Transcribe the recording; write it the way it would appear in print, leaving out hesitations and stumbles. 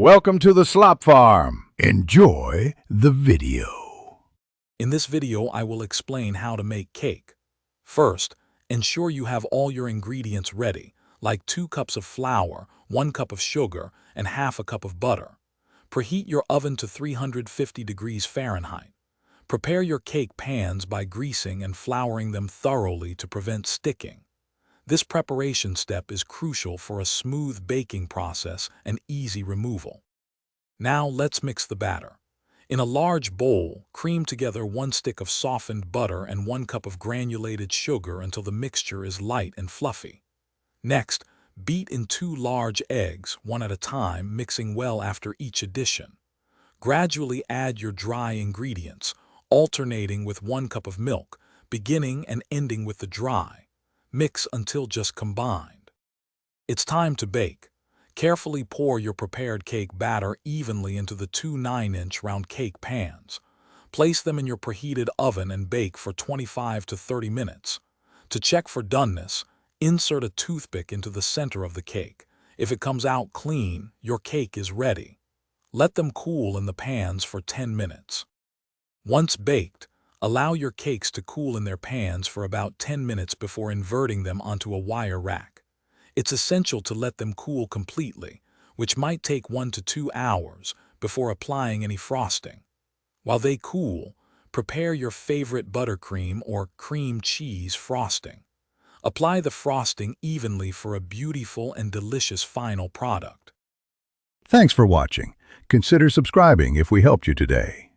Welcome to the Slop Farm. Enjoy the video. In this video, I will explain how to make cake. First, ensure you have all your ingredients ready, like 2 cups of flour, 1 cup of sugar, and half a cup of butter. Preheat your oven to 350 degrees Fahrenheit. Prepare your cake pans by greasing and flouring them thoroughly to prevent sticking. This preparation step is crucial for a smooth baking process and easy removal. Now let's mix the batter. In a large bowl, cream together 1 stick of softened butter and 1 cup of granulated sugar until the mixture is light and fluffy. Next, beat in 2 large eggs, one at a time, mixing well after each addition. Gradually add your dry ingredients, alternating with 1 cup of milk, beginning and ending with the dry. Mix until just combined. It's time to bake. Carefully pour your prepared cake batter evenly into the 2 9-inch round cake pans. Place them in your preheated oven and bake for 25 to 30 minutes. To check for doneness, insert a toothpick into the center of the cake. If it comes out clean, your cake is ready. Let them cool in the pans for 10 minutes. Once baked, allow your cakes to cool in their pans for about 10 minutes before inverting them onto a wire rack. It's essential to let them cool completely, which might take 1 to 2 hours, before applying any frosting. While they cool, prepare your favorite buttercream or cream cheese frosting. Apply the frosting evenly for a beautiful and delicious final product. Thanks for watching. Consider subscribing if we helped you today.